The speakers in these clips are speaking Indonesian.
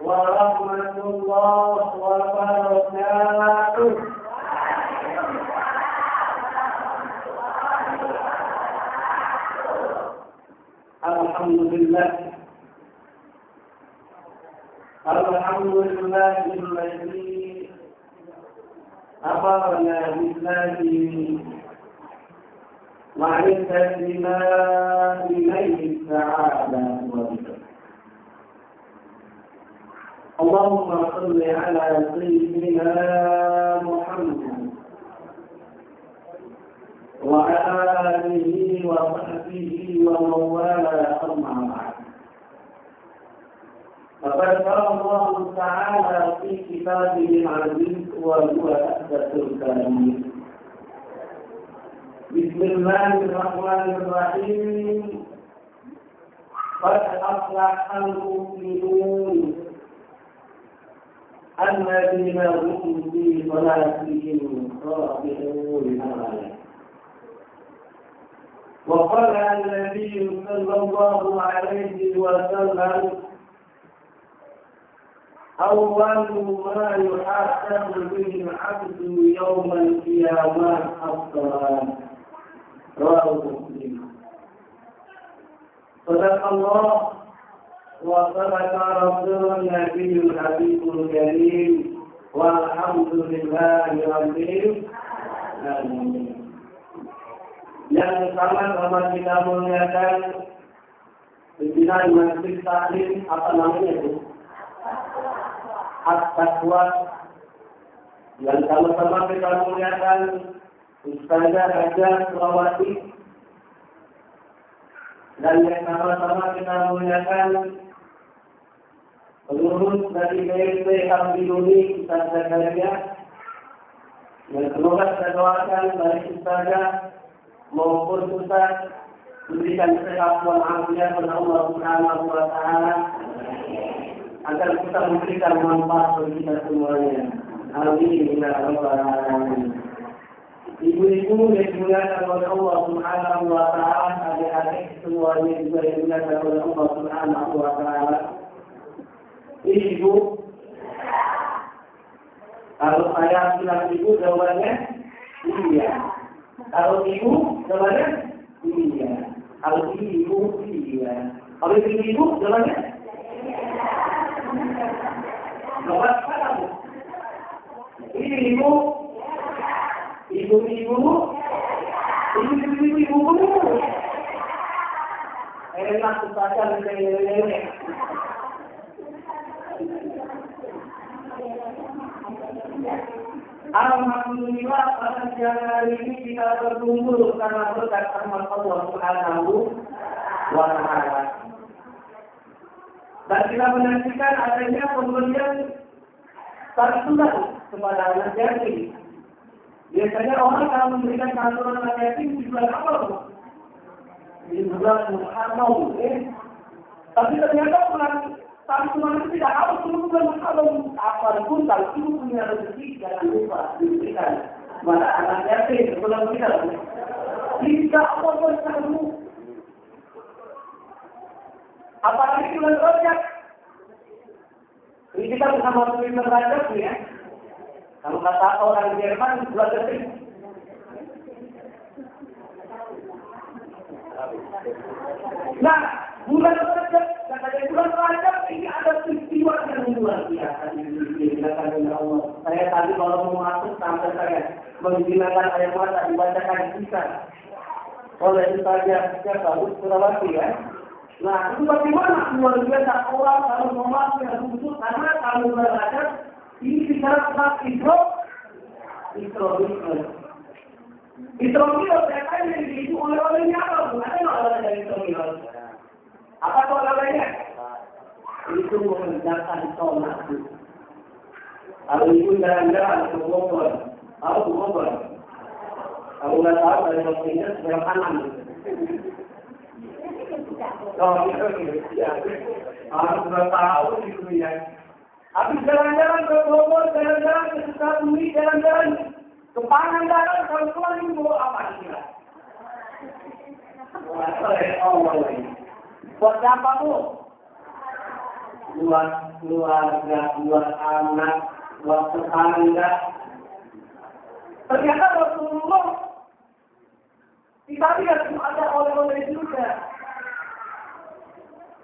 warahmatullahi wabarakatuh. Alhamdulillah. Alhamdulillahilladzi amarna billahi ma'rifati ma ilayhi sa'adah wa bika. Allahumma salli ala sayyidina Muhammad wa ala alihi wa sahbihi wa mawala amma ba'd. Faqad qala Allah Ta'ala fi kitabihi al-'aziz wa huwa asdaqul karim. Bismillahirrahmanirrahim. Qad aflaha al-mu'minun alladzina hum fi salatihim khashi'un. Wa qala an-nabiy sallallahu alaihi wasallam awwalu ma yuhasabu bihi al-'abdu yawm al-qiyamah as-salat. Rawahu Muslim. Sadaqallah wa sadaqa rasulun nabiyul habibul karim walhamdulillahi rabbil alamin. Yang sama-sama kita muliakan pimpinan Majelis Taklim, apa namanya itu? At-Taqwa. Yang sama-sama kita muliakan Ustazah Haja Sulawati, dan yang sama-sama kita muliakan pengurus dari BLP Hamdiluni Ustazah Haja, dan semoga kita doakan dari Ustazah maupun Ustaz memberikan kesehatan afiat kepada Allah Subhanahu wa Ta'ala agar kita memberikan manfaat bagi kita semuanya. Amin ya rabbal alamin. Ibu-ibu yang dimuliakan oleh Allah Subhanahu wa Ta'ala, adik-adik semuanya juga yang dimuliakan oleh Allah Subhanahu wa Ta'ala. Ibu, kalau saya bilang ibu, jawabannya iya. Kalau ibu, jawabannya iya. Kalau ibu, iya. Kalau ibu, jawabannya jawab sekarang. Ibu, ibu-ibu, enak saja lele. Alhamdulillah pada siang hari ini kita berkumpul karena berkat rahmat Allah Subhanahu wa Ta'ala. Dan kita menyaksikan adanya pemberian santunan kepada anak yatim. Biasanya orang kalau memberikan santunan anak yatim di bulan apa? Di bulan Muharram. Tapi ternyata bulan santunan itu tidak harus bulan Muharram. Apapun kalau ibu punya rezeki, jangan lupa diberikan kepada anak yatim sebelum kita. Tidak apa-apa kamu. Apalagi bulan Rajab. Ini kita bersama bulan Rajab ya. Kalau kata orang Jerman, bulan detik. Nah, bulan Rajab, katanya bulan Rajab ini ada peristiwa yang luar biasa digunakan oleh Allah. Saya tadi kalau mau masuk sampai saya menggunakan air mata dibacakan bisa oleh Ustazah Haja Sulawati ya. Nah, itu bagaimana luar biasa orang kalau mau masuk yang khusus karena kalau bulan Rajab ini bicara tentang Isra Mi'raj yang diisu oleh-olehnya apa? Bukan oleh dari Isra Mi'raj. Apa itu oleh-olehnya? Itu mengerjakan sholat. Kalau itu jalan-jalan ke Bogor, tahu Bogor? Kalau nggak tahu dari waktunya sebelah kanan. Oh, itu ya. Harus sudah tahu itu ya. Habis jalan-jalan ke Bogor, jalan-jalan ke Sukabumi, jalan-jalan ke Pangandaran, kalau keluar ini bawa apa kira? Allah. Buat siapa bu? buat keluarga, buat anak, buat tetangga. Ternyata Rasulullah kita lihat ada oleh-oleh juga.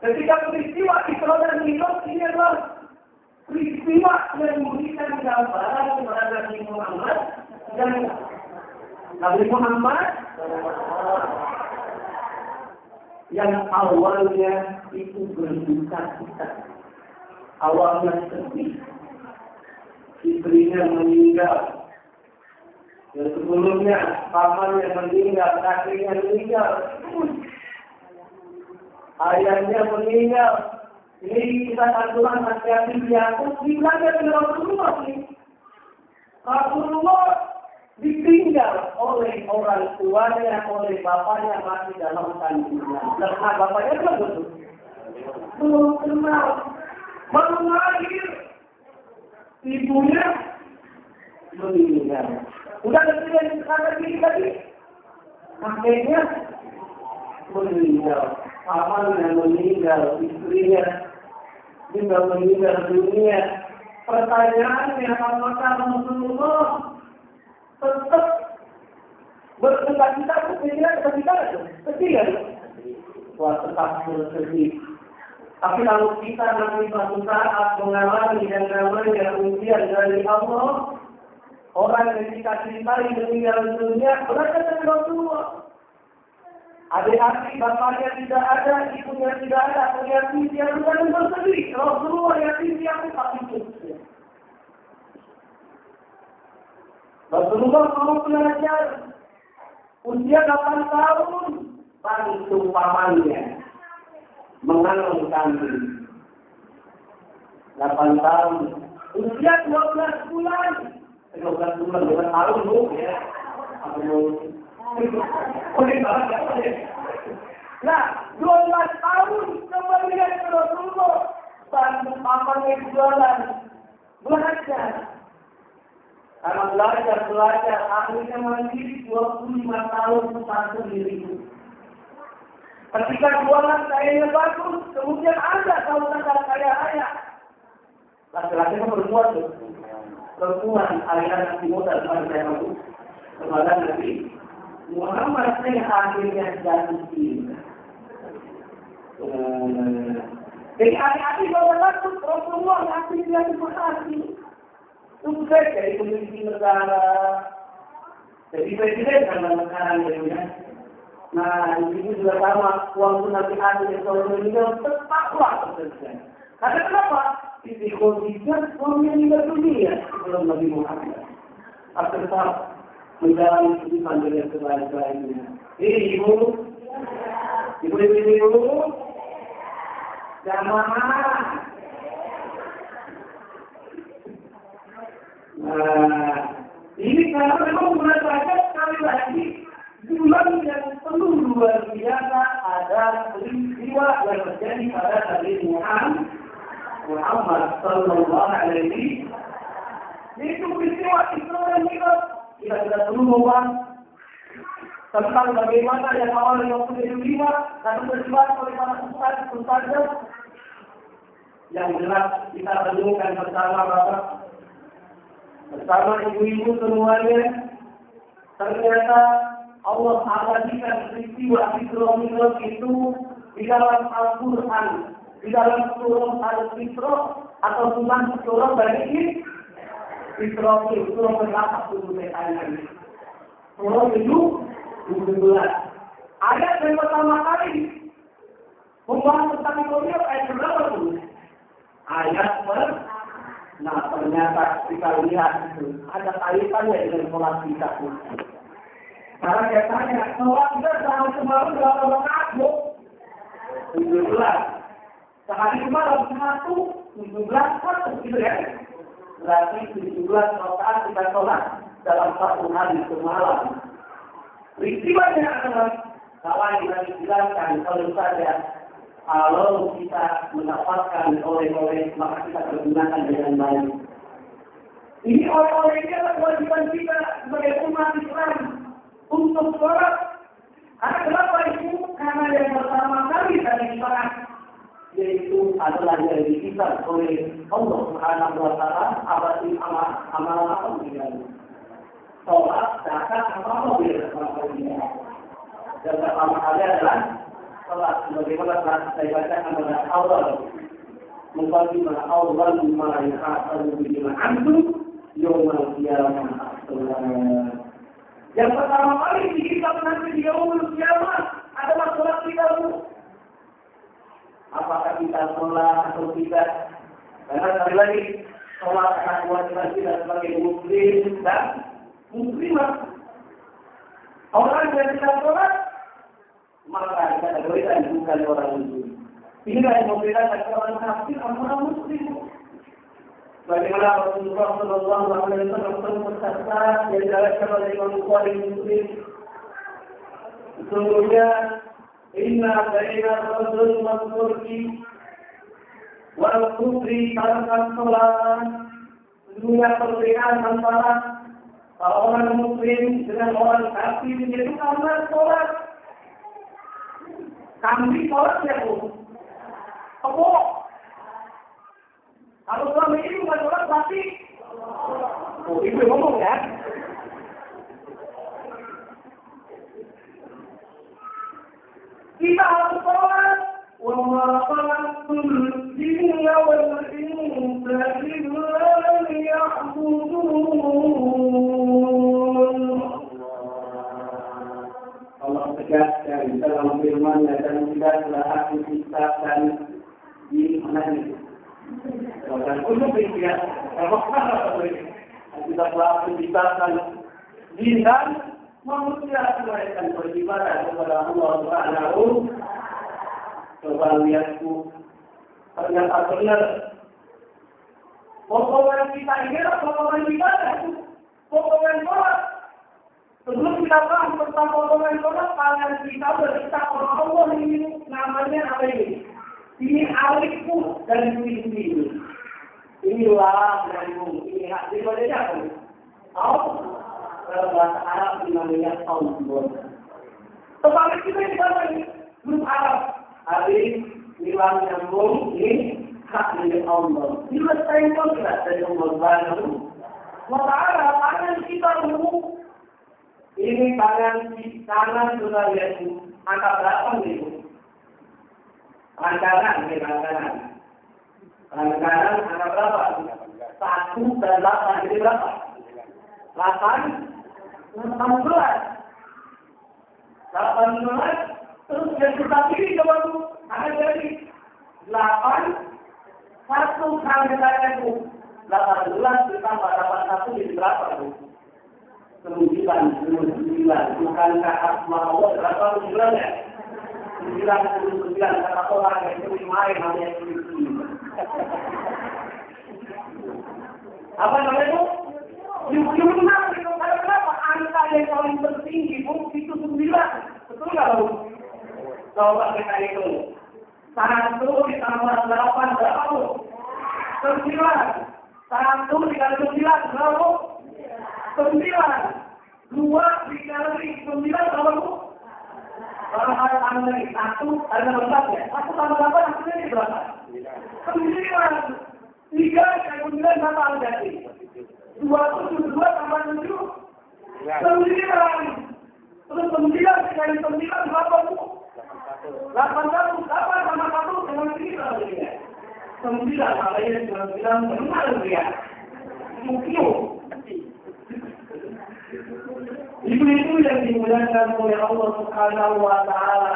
Ketika peristiwa Isra dan Mi'raj ini adalah peristiwa yang memberikan gambaran kepada Nabi Muhammad dan Nabi Muhammad yang awalnya itu berduka cita, awalnya sedih, istrinya meninggal, yang sebelumnya pamannya meninggal, kakeknya meninggal, ayahnya meninggal. Ini kita aturan hati-hati Yakub dibilangnya dengan Rasulullah ini. Rasulullah ditinggal oleh orang tuanya, oleh bapaknya masih dalam kandungan. Karena bapaknya belum kenal, baru lahir, ibunya meninggal. Udah kecil sekarang ini tadi, kakeknya meninggal, pamannya meninggal, istrinya juga meninggal dunia. Pertanyaannya, apakah Rasulullah tetap berduka cita ketika ketiga? Wah, tetap bersedih. Tapi kalau kita nanti suatu saat mengalami yang namanya ujian dari Allah, orang yang kita cintai meninggal dunia, berada di Rasulullah. Adik-adik bapaknya tidak ada, ibunya tidak ada, yatim dia bukan bersedih. Rasulullah yatim dia tetap hidup. Rasulullah mau belajar usia 8 tahun, bantu pamannya menanam kambing. 8 tahun, usia 12 bulan, 12 bulan 2 tahun bu ya. Nah, 12 tahun kembalian ke Rasulullah, bantu pamannya jualan, belajar. Karena belajar, akhirnya mandiri 25 tahun satu diriku. Ketika jualan kayaknya bagus, kemudian ada saudara kaya raya. Laki-laki itu perempuan tuh. Perempuan ayah Nabi Musa kepada Nabi Muhammad yang akhirnya jatuh cinta. Jadi adik-adik bawa takut Rasulullah akhirnya diperhati. Sukses jadi pemimpin negara, jadi presiden karena negara ya. Nah, ini juga sama. Waktu Nabi Adam yang selalu meninggal, tetaplah bekerja. Karena kenapa? Di kondisinya suami meninggal dunia sebelum Nabi Muhammad. Tetap menjalani kehidupan dengan sebaik-baiknya. Ibu, jamaah. Nah, ini karena memang bulan Rajab sekali lagi bulan yang penuh luar biasa, ada peristiwa yang terjadi pada Nabi Muhammad Sallallahu Alaihi. Itu peristiwa Isra dan Mi'raj. Kita tidak perlu membahas tentang bagaimana yang awalnya waktu diterima dan dibahas oleh para ustaz yang jelas kita renungkan bersama Bapak. Bersama ibu-ibu semuanya, ternyata Allah abadikan peristiwa Isra Mi'raj itu di dalam Al-Quran, di dalam surah Al-Isra atau surah Bani Isra, surah ke-80 ayat ini. Surah itu 17. Ayat yang pertama kali membahas tentang Isra ayat berapa dulu? Ayat Nah, ternyata kita lihat itu ada kaitannya dengan sholat kita. Karena saya tanya, sholat kita sehari semalam berapa rakaat, Bu? 17. Sehari semalam 17 gitu ya. Berarti 17 rakaat kita sholat dalam satu hari semalam. Peristiwanya adalah kalau yang dijelaskan kalau saja kalau kita mendapatkan oleh-oleh, maka kita pergunakan dengan baik. Ini oleh-oleh ini adalah kewajiban kita sebagai umat Islam untuk sholat. Karena kenapa itu? Karena yang pertama kali tadi sholat, yaitu adalah dari kita diberikan oleh Allah Subhanahu wa taala apa sih amalan apa yang sholat, zakat, apa yang dan pertama kali adalah sholat. Sebagaimana telah saya bacakan pada awal mengkaji awal mulai asal bima antum yaumul qiyamah. Yang pertama kali dihisab nanti di yaumul qiyamah adalah sholat kita dulu. Apakah kita sholat atau tidak? Karena sekali lagi sholat akan kewajiban kita sebagai muslim dan muslimah. Orang yang tidak sholat maka dikategorikan bukan orang muslim. Inilah yang membedakan orang kafir sama orang muslim. Bagaimana Rasulullah Sallallahu Alaihi Wasallam bersabda yang dijelaskan oleh Imam Bukhari Muslim, sesungguhnya inna baina rajul wal turki wal kufri tarkan sholat. Sesungguhnya perbedaan antara orang muslim dengan orang kafir yaitu karena sholat. Kambing sholat ya Bu? Apa? Kalau selama ini bukan sholat berarti ibu ngomong ya. Kita harus sholat. Wa ma khalaqtul jinna wal insa illa liya'budun. Allah tegaskan dalam firman-Nya dan tidaklah aku ciptakan di mana ini. Dan untuk itu ya, kita telah menciptakan jin dan manusia melahirkan beribadah kepada Allah Subhanahu. Coba lihatku, ternyata benar. Pokoknya kita ini adalah pokoknya ibadah, pokoknya sholat. Sebelum kita paham tentang pokoknya sholat, kalian kita berita orang Allah ini namanya apa ini? Ini alifku dan ini. Inilah darimu, ini hak ibadahnya apa? Tahu? Dalam bahasa Arab namanya taubur. Sebalik kita di sana ini belum Arab. Alif, nilang nyambung, ini hak milik Allah. Ini saya pun tidak dari Allah Subhanahu wa taala. Tangan kita dulu. Ini tangan sudah lihat angka berapa nih? Anggaran angka berapa? 1 dan 8 jadi berapa? 18. Terus yang kita pilih coba tu ada jadi 8 1 kali itu 18 ditambah 81 jadi berapa tu? 9 bukankah asma Allah berapa 9 ya? 99 kata orang yang sering main namanya skripsi. Apa namanya itu? Jumlah itu berapa? Angka yang paling tertinggi itu 9. Betul nggak Bu? Coba kita hitung. 1 ditambah 8 berapa Bu? 9. 1 dikali 9 berapa Bu? 9. 2 dikali 9 berapa Bu? Kalau ada tanggal lagi, 1 ada 16 ya? 1 tambah 8 hasilnya berapa? 9. 3 kali 9 berapa jadi? 2 tambah 7? 9. Terus 9 dikali 9 berapa Bu? 81. 8 tambah 1 dengan ini berapa ya? 9, makanya 9 benar ya? Itu yang dimuliakan oleh Allah Subhanahu wa taala.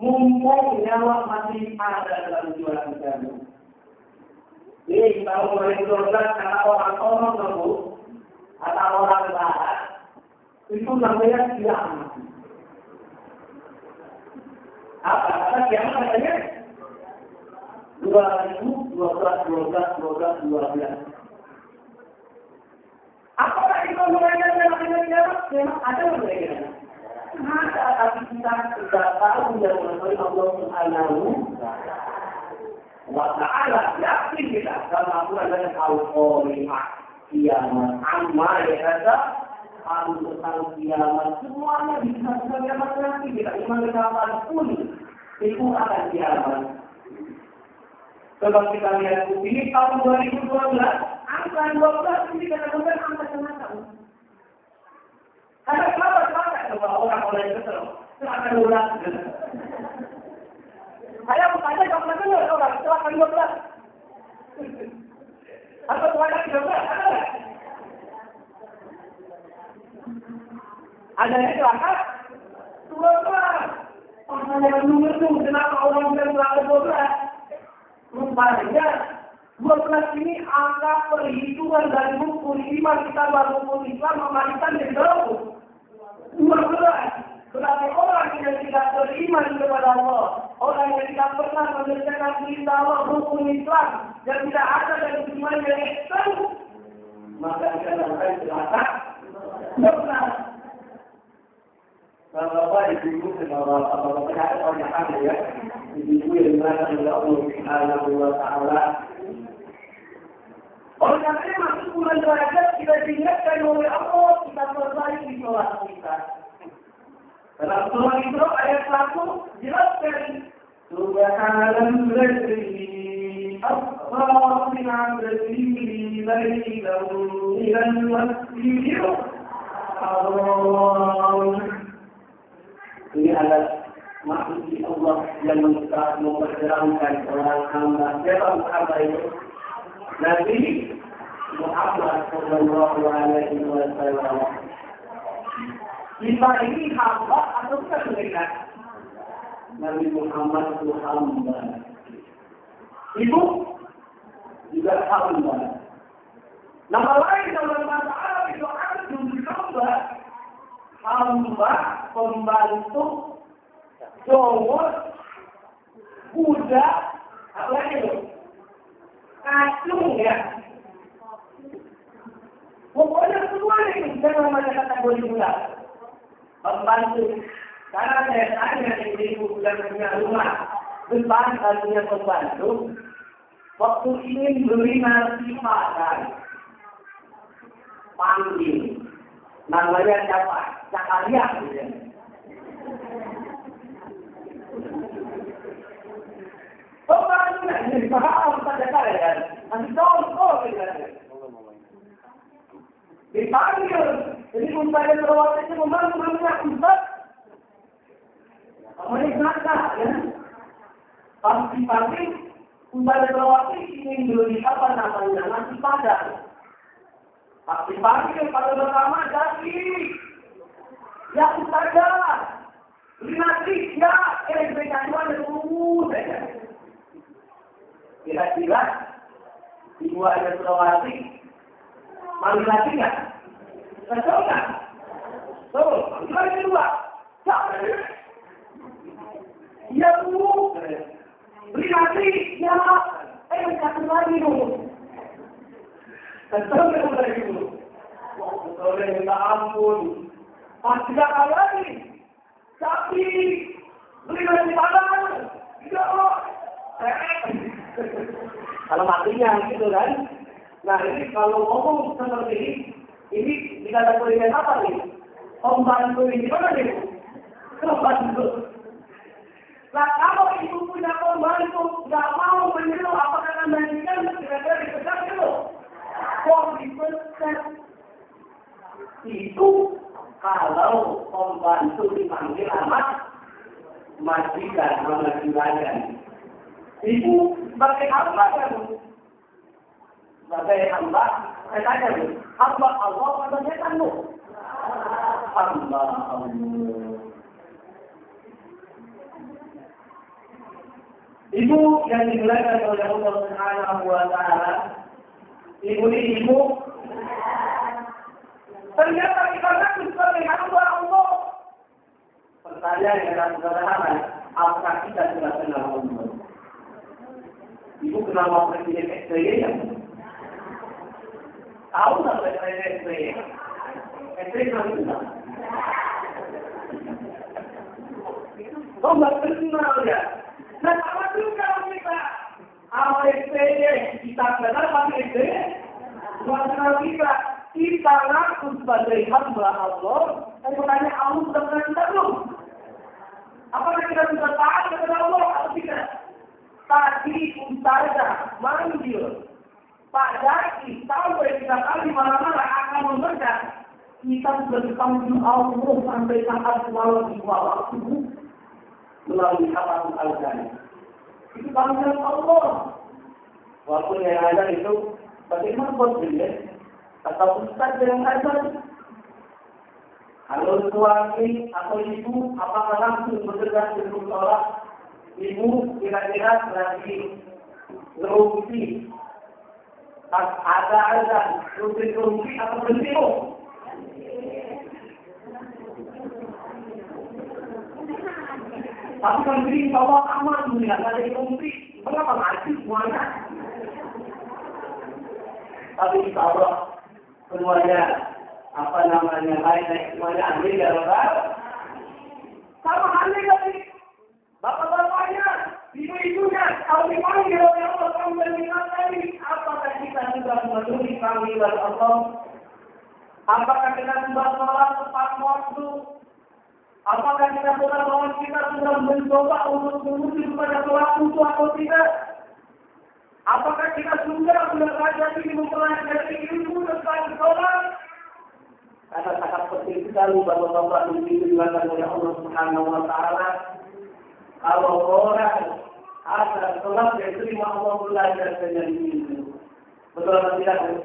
Mumpung nyawa masih ada dalam jiwa kita. Ini kalau mulai berdoa karena orang-orang tersebut atau orang barat itu namanya kiamat. Apa? Kata kiamat katanya 2012. Apakah itu mulainya dengan kiamat? Memang ada mulainya. Ada, tapi kita tidak tahu yang mengetahui Allah Subhanahu wa taala. Yakin kita karena Al-Quran adalah al-qari'ah kiamat. Amma ya kata tentang kiamat semuanya bisa kiamat nanti. Kita iman kapan pun itu akan kiamat. Kalau kita lihat ini tahun 2012, angka 12 ini kadang-kadang angka semacam. Karena kenapa coba orang-orang yang kesel, silakan ulang. Saya bertanya kalau dengar orang silakan 12. Atau silakan 13, ada nggak? Ada yang silakan 12. Orang yang nomor itu kenapa orang yang silakan 12? Rupanya 12 ini angka perhitungan dari buku iman kita baru Islam mematikan dari jauh. 12 berarti orang yang tidak beriman kepada Allah, orang yang tidak pernah mengerjakan perintah Allah rukun Islam dan tidak ada dari iman yang Islam, maka kita akan celaka. Bapak ibu bapak ada banyak hal ya, ibu yang berada oleh Allah Subhanahu wa Ta'ala. Oleh karena itu masuk bulan Rajab kita diingatkan oleh Allah kita perbaiki sholat kita. Dalam surah Isra ayat 1 jelaskan Subhanalladzi asra bi 'abdihi laylan minal masjidil haram. Ini adalah maksud Allah yang memperterangkan orang hamba. Siapa hamba itu? Nabi Muhammad Sallallahu Alaihi Wasallam. Kita ini hamba atau bukan mereka? Nabi Muhammad itu hamba. Ibu juga hamba. Nama lain dalam bahasa Arab itu abdul hamba. Hamba pembantu cowok budak apa itu kacung ya pokoknya semua ini jangan namanya kategori budak pembantu karena saya tanya ibu sudah punya rumah depan artinya pembantu waktu ingin beli nasi padang panggil namanya siapa? Cakaria gitu. Pembantu ini paham pada kalian. Nanti tahu gitu. Dipanggil. Jadi umpanya terawat itu membantu Ustaz. Ini nakal ya. Pas dipanggil, umpanya terawat ingin beli apa namanya? Nasi padang. Tapi panggil pada pertama jadi ya Ustazah 5 ya bekannya dulu kira-kira ibu ada Sulawesi manggil lagi nggak? Betul nggak? Betul, gimana kedua? Ya Bu beli nasi ya bekannya lagi dulu betul nggak dulu? Betul minta ampun. Pasti gak kali lagi. Tapi beli nasi padang. Tidak loh. Kalau matinya gitu kan. Nah ini kalau ngomong seperti ini dikategorikan apa nih? Pembantu ini mana nih? Pembantu. Nah kalau ibu punya pembantu nggak mau menyuruh apakah akan bandingkan kira-kira dipecat gitu? Kok dipecat? Itu kalau pembantu dipanggil amat majikan sama juragan. Ibu sebagai hamba kan? Sebagai hamba, saya tanya nih, hamba Allah atau setanmu? Hamba Allah. Ibu yang dimuliakan oleh Allah Subhanahu wa Ta'ala, ibu ini ibu. Ternyata kita ngaku sebagai hamba Allah. Pertanyaan yang akan sederhana, apakah kita sudah kenal Allah? Ibu kenal Presiden SBY ya? Tahu nggak Presiden SBY? SBY kenal? Oh nggak kenal ya? Nah apa juga kita? Apa SBY? Kita kenal pakai SBY? Nggak kenal kita. Kita ngaku sebagai hamba Allah, dan bertanya Allah sudah pernah kita belum? Apakah kita sudah taat kepada Allah atau tidak? Tadi ustazah manggil Pak Zaki sampai 3 kali marah-marah akan membedah. Kita sudah dipanggil Allah sampai saat malam di bawah melalui kapal al-Ghani. Itu panggilan Allah. Walaupun yang ada itu bagaimana buat dia? Atau ustaz yang ada. Kalau suami atau ibu apakah langsung bergerak sebelum sholat? Ibu kira-kira lagi ngerumpi. Ada rumpi atau berhenti. Tapi kan diri bawa aman dunia, ada rumpi. Mengapa mati semuanya? Tapi insya Allah semuanya naik semuanya ambil ya Bapak. Sama halnya tadi. Bapak-bapaknya, ibu-ibunya, kalau dipanggil oleh Allah kembali tadi, apakah kita sudah memenuhi panggilan Allah? Apakah kita sudah sholat tepat waktu? Apakah kita sudah mencoba untuk menuju kepada sholat itu atau tidak? Apakah kita sudah belajar mempelajari ilmu tentang sholat? Karena sangat penting sekali bapak-bapak itu dilakukan oleh Allah Subhanahu wa Ta'ala. Kalau orang ada sholat yang terima Allah belajar dengan ilmu. Betul atau tidak?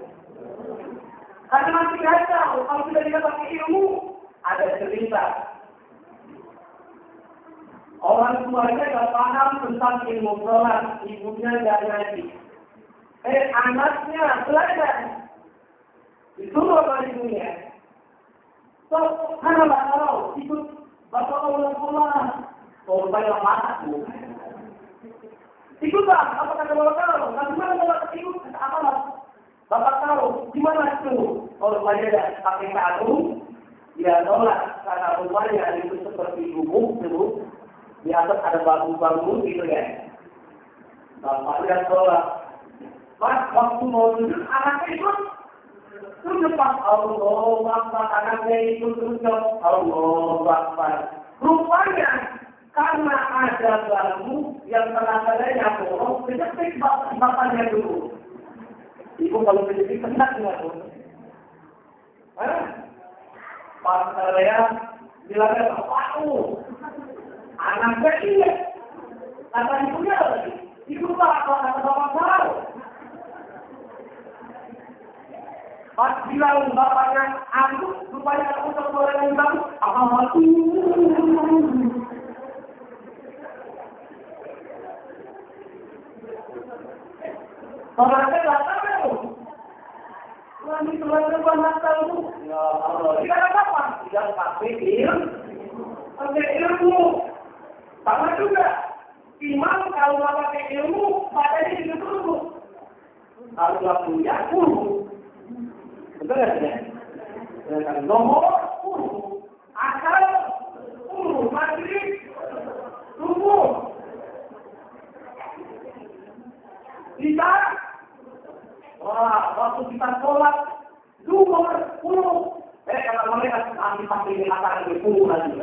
Karena masih ada, kalau tidak dapat ilmu, ada cerita. Orang tuanya tidak paham tentang ilmu sholat, ibunya tidak ngaji. Anaknya belajar. Disuruh oleh ibunya. So, karena kalau ikut bapak Allah sholat, banyak mataku. Ikutlah, apa kata bapak tahu? Nah, gimana bapak ikut? Apa? Bapak tahu, gimana itu? Kalau belajar pakai karung, dia tolak karena rumahnya itu seperti gubuk, itu di atas ada bambu-bambu gitu ya. Bapak dia tolak. Mas, waktu mau duduk, anaknya ikut. Terus depan Allah, Akbar, anaknya ikut terus Allah, Akbar. Rupanya karena ada bambu yang tengah-tengahnya bolong, kejepit bapaknya dulu. Ibu kalau kejepit kena nggak tuh? Pas saya bilangnya bapakku, anaknya iya. Kata ibunya lagi, ibu kata bapak tahu. Pas bilang bapaknya, aku rupanya aku terpolong yang bagus, aku orang saya nggak tahu. Lagi keluarga nggak tahu. Ya Allah. Tidak ada apa? Tidak pakai ilmu. Sama juga. Imam kalau nggak pakai ilmu, badannya juga turun. Kalau nggak punya guru. Betul ya? Nomor guru. Asal guru. Maghrib. Subuh. Kita, waktu kita sholat, zuhur, puluh. Kalau mereka sampai di atas di puluh lagi.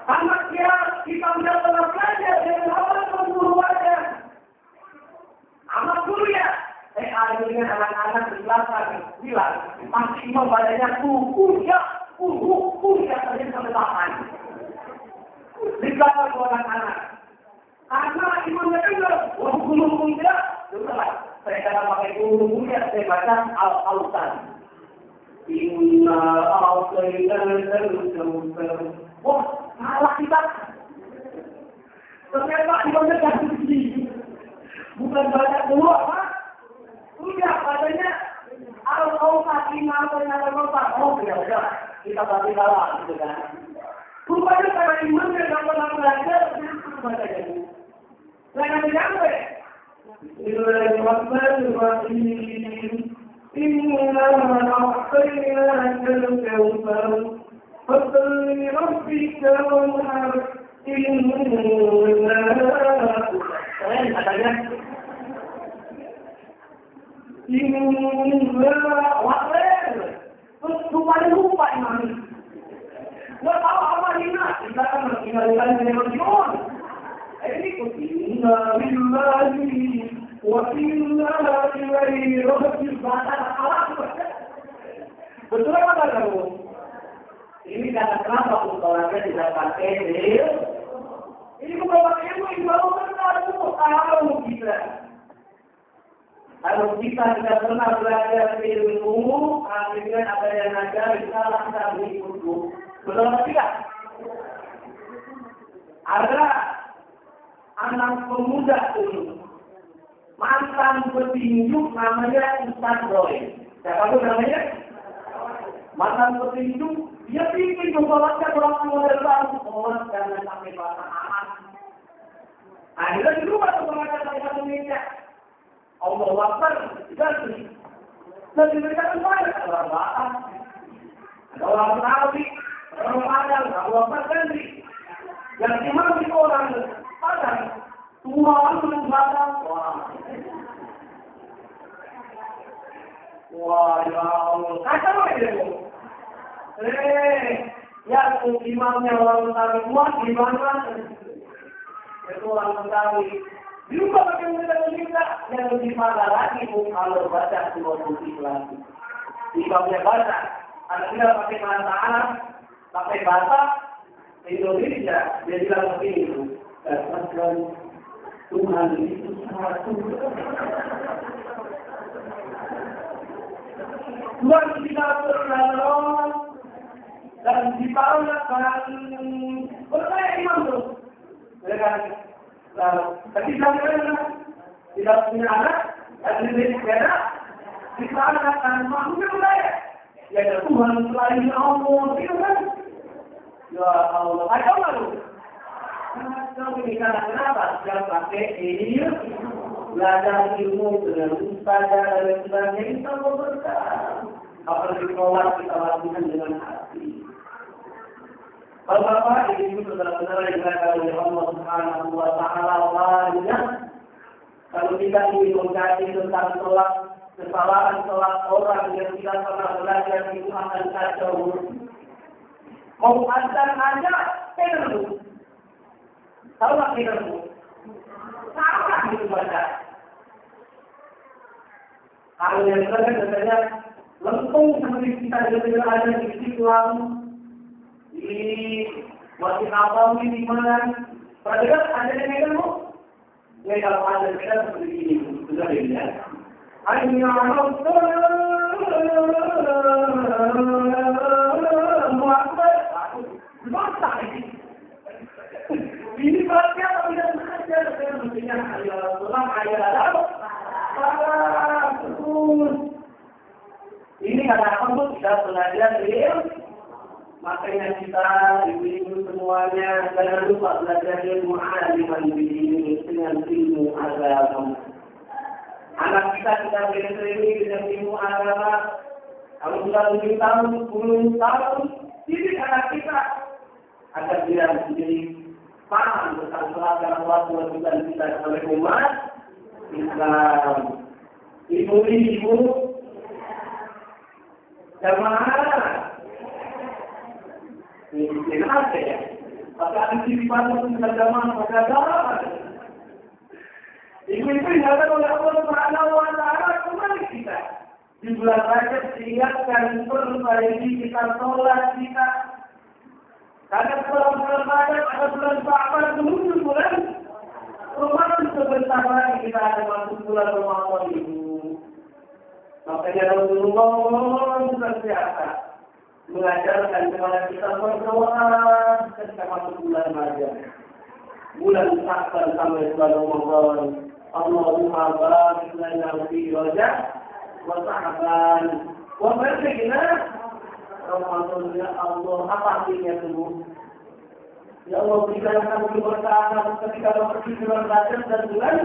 Anak dia, kita sudah pernah belajar dengan awal guru aja. Amat dulu ya. Akhirnya anak-anak di belakang bilang, masih imam badannya ya, tadi sampai tangan. Di belakang anak-anak. Karena imamnya dengar, guru dia, sudahlah. Saya kata pakai guru dia, saya baca al-Autan. Inna al-Autan. Wah, salah kita. Ternyata imamnya jatuh begini. Bukan baca dulu, apa? Sudah, bacanya al-Autan, imam al-Autan. Oh, ya, kita berarti salah, gitu kan. Rupanya para imam yang tidak pernah belajar, bacanya. Jangan sampai. Bismillahirrahmanirrahim. Inna a'tainaka al-kawthar. Fassalli li rabbika wanhar. Keren katanya. Inna wa'ler. Terus lupa imam. Nggak tahu apa hina, dikatakan kali-kali menyebut ini inna lillahi wa inna ilaihi raji'un. Betul apa kamu? Ini karena kenapa orangnya tidak pakai dil? Ini bukan pakai ilmu, ini baru tahu kita. Kalau kita tidak pernah belajar ilmu, akhirnya ada yang ngajar, salah kita berikutku. Betul apa tidak? Ada anak pemuda dulu, mantan petinju namanya Ustaz Roy. Siapa itu namanya? Mantan petinju, dia bikin sholatnya orang model baru, sholat jangan sampai bahasa aman. Akhirnya di rumah sholatnya sampai satu minyak. Allah Akbar, ganti. Dan mereka kan banyak orang Batak, ada orang Betawi, orang Padang, Allah Akbar ganti. Yang dimana itu orang Padang, semua orang Batak. Wah, ya Allah, kacau ya itu. Ya imamnya orang Betawi kuat gimana? Itu orang Betawi. Di rumah pakai minta yang lebih parah lagi kalau baca dua putih lagi. Imamnya baca, anak kita pakai bahasa Arab, pakai bahasa Indonesia, dia bilang begini, katakan Tuhan itu satu. Tuhan tidak berlawan dan dibawakan oleh imam itu. Mereka tapi jangan tidak punya anak, dan lebih beda, kita akan makhluk lain. Ya ada Tuhan selain Allah, itu kan? Ya Allah, ada malu. Kalau kita kenapa? Jangan pakai ini, belajar ilmu dengan ustaz dan sebagainya, kita berkah. Apalagi sholat kita lakukan dengan hati. Bapak-bapak, ini saudara-saudara yang dimuliakan oleh Allah Subhanahu wa Ta'ala, wajib kalau kita ingin mengkaji tentang sholat, kesalahan sholat orang yang tidak pernah belajar itu akan kacau. Mau azan aja, keliru. Tahu nggak keliru? Salah itu baca. Kalau yang benar biasanya lempung seperti kita dengar ada di Islam. Di masih apa di mana? Padahal ada yang megang bu. Ya kalau ada megang seperti ini, sudah ya. Akhirnya orang muakbar, masa ini. Ini berarti apa tidak saja saya mestinya ayat Tuhan ayat apa? Ini kata apa bu? Kita belajar ilmu. Makanya kita, ibu-ibu semuanya, jangan lupa belajar ilmu aliman ini dengan ilmu agama. Anak kita belajar dengan ilmu agama. Kalau sudah 7 tahun, 10 tahun, didik anak kita agar dia menjadi paham tentang pelajaran kewajiban kita sebagai umat Islam. Ibu-ibu, jamaah. Ini kenapa ya? Maka antisipasi keagamaan agama. Itu diingatkan oleh Allah Subhanahu wa Ta'ala kembali kita. Di bulan Rajab diingatkan perbaiki kita sholat kita. Karena bulan Rajab ada bulan Sya'ban menuju bulan Ramadan sebentar lagi kita akan masuk bulan Ramadan itu. Makanya Rasulullah bersiapa mengajarkan kepada kita berdoa ketika masuk bulan Rajab, bulan Sya'ban sampai bulan Ramadan. Allahumma barik lana fi Rajab wa Sya'ban wa balighna Ramadan. Ya Allah, apa artinya itu? Ya Allah, berikan kami keberkahan ketika memasuki bulan Rajab dan bulan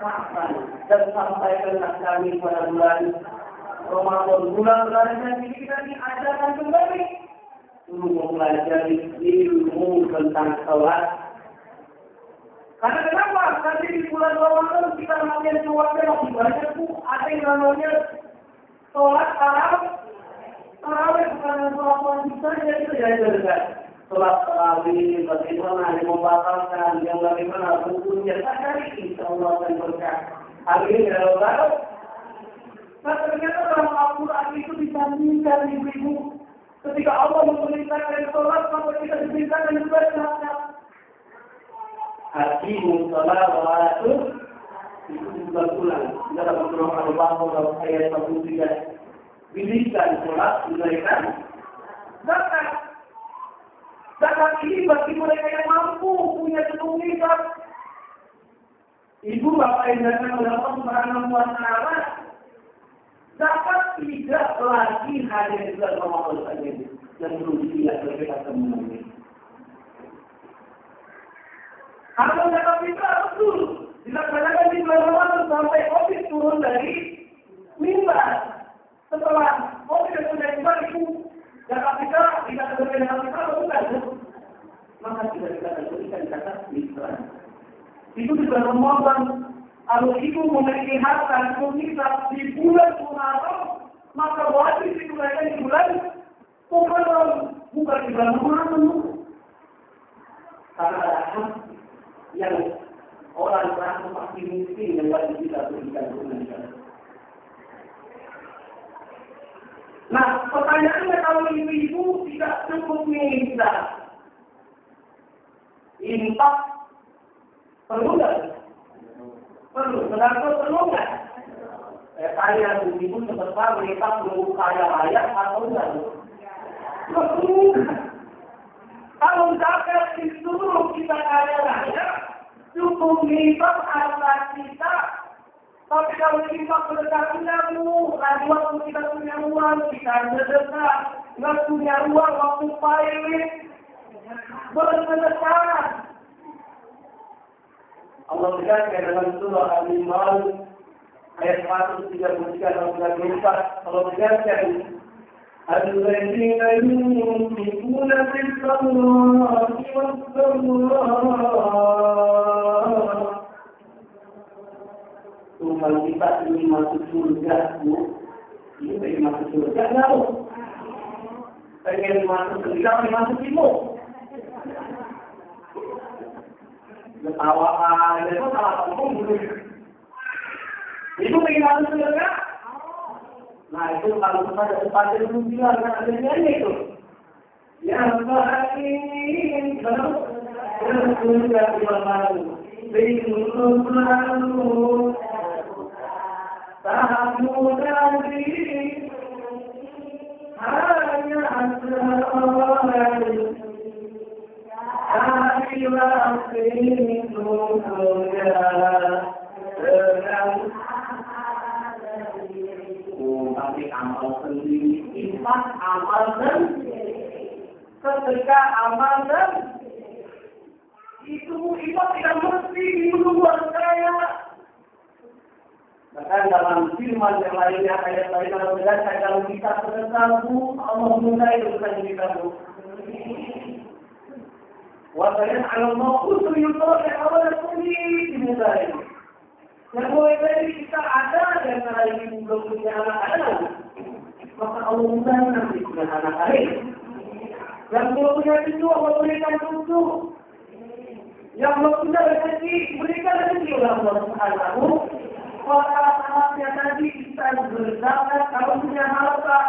Sya'ban, dan sampaikanlah kami pada bulan Ramadan. Bulan Rajab ini kita diajarkan kembali untuk mempelajari ilmu tentang sholat. Karena kenapa? Karena di bulan Ramadan kita makin keluarga masih banyak tuh ada yang namanya sholat tarawih bukan sholat wajib saja itu diajarkan. sholat tarawih, bagaimana yang membatalkan, yang bagaimana hukumnya, cari insya Allah akan berkah. Hari ini kalau tahu, nah ternyata dalam Al-Quran itu disandingkan ibu-ibu. Ketika Allah memerintahkan sholat, maka kita diperintahkan juga zakat. Aqimus sholat wa atuz itu diulang-ulang dalam surah Al-Baqarah ayat 43. Dirikan sholat, tunaikan zakat. Zakat ini bagi mereka yang mampu punya keturunan. Ibu bapak yang datang oleh Allah Subhanahu wa Ta'ala, zakat tidak lagi hanya di bulan Ramadan saja dan belum tidak berbeda semuanya. Kalau zakat fitrah betul dilaksanakan di bulan Ramadan sampai COVID turun dari mimbar. Setelah COVID turun dari mimbar itu zakat fitrah tidak berbeda dengan fitrah bukan? Maka tidak kita berikan zakat fitrah. Itu di bulan Ramadan. Kalau ibu memiliki harta memisah di bulan Muharram, maka wajib ditunaikan di bulan Muharram, bukan di bulan Ramadan. Karena ada hak yang orang merasa pasti miskin yang wajib kita berikan tunaikan. Nah, pertanyaannya kalau ibu-ibu tidak cukup misah, infak perlu nggak? Perlu. Sebenarnya perlu nggak? Kaya ibu sebesar infak perlu kaya raya atau enggak? Perlu. Kalau zakat disuruh kita kaya raya, cukup infak harta kita. Tapi kalau infak sedekah punya-mu, lagi waktu kita punya uang, kita sedekah. Nggak punya uang, waktu pahit, bersedekah. Allah berkata dalam surah Al-Imran ayat 133 dan 134, Allah berkata, "Alladzina yunfiquna fis sarra'i was dharra'i." Tuhan kita ingin masuk surga, Bu. Ini pengen masuk surga, enggak? Pengen masuk surga, pengen masuk timur. Ketawa aja, itu salah ngomong dulu. Itu pengen masuk surga? Nah itu kalau kepada sepatu itu bilang, kan ada nyanyi itu. Yang baik, surga di malam, bingung selalu, tak mudah diri, hanya asal. Tapi amal sendiri, infak amal sendiri, ketika amal sendiri, itu infak tidak mesti dibuat kaya. Bahkan dalam firman yang lainnya ayat lain kalau kita sedekah, Allah mudah itu kita Bu. Wajahnya kalau mau usul yutor yang awal sendiri dimulai. Yang mulai dari kita ada dan lain belum punya anak-anak, maka Allah mudah nanti punya anak lain. Yang belum punya cucu Allah berikan cucu. Yang belum punya rezeki berikan rezeki oleh Allah Subhanahu. Maka anaknya tadi bisa berzakat kalau punya harta.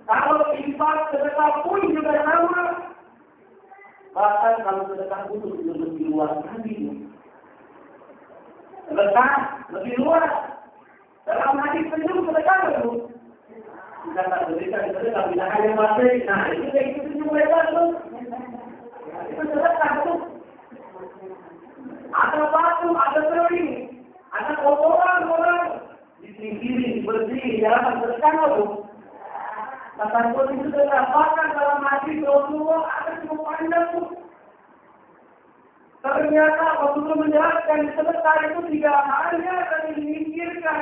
Kalau infak sedekah pun juga sama. Bahkan kalau sedekah butuh lebih luas lagi. Sedekah lebih luas. Dalam hadis senyum sedekah itu. Kita tak berikan sedekah tidak hanya materi. Nah itu senyum lebar itu. Itu sedekah itu. Ada batu, ada sering, ada kotoran orang disingkiri, bersih, jangan sedekah itu. Kata pun itu terdapat dalam hadis Rasulullah ada cukup panjang tuh. Ternyata Rasulullah menjelaskan sedekah itu tidak hanya tadi memikirkan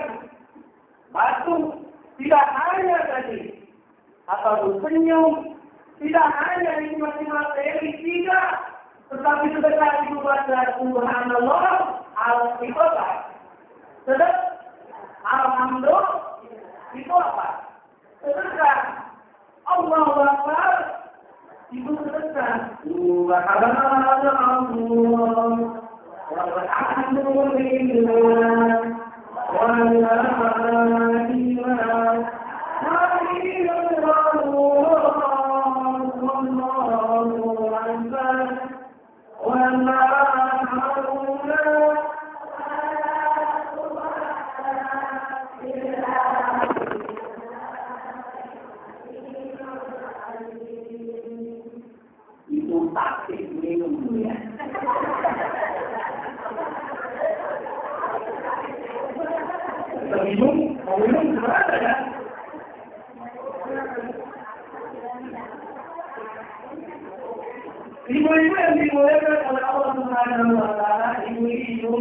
batu, tidak hanya tadi atau senyum, tidak hanya nikmati materi, tidak. Tetapi sedekah itu baca Subhanallah al-ibadah. Sedekah alhamdulillah itu apa? Sedekah Allahu Akbar Itu sedekah. Subhanallah. Walhamdulillah. Itu taktik minum ya. Mau minum gimana ya? Ibu-ibu yang dimuliakan oleh Allah Subhanahu wa Ta'ala, ibu-ibu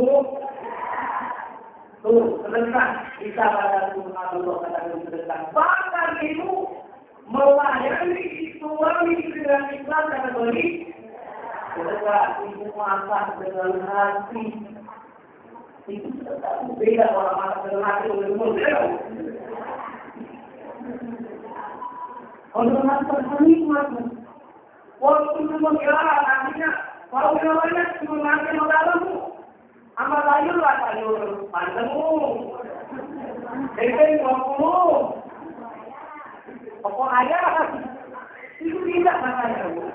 tuh sedekah bisa pada Subhanallah katakan sedekah. Bahkan ibu melayani suami dengan ikhlas dan beri sedekah. Ibu masak dengan hati. Itu sedekah. Beda orang masak dengan hati oleh model. Kalau masak nikmat. Walaupun semua kira artinya kalau namanya cuma nanti modalmu, amal sayur pandemu, jadi 20, pokok ayah itu tidak namanya.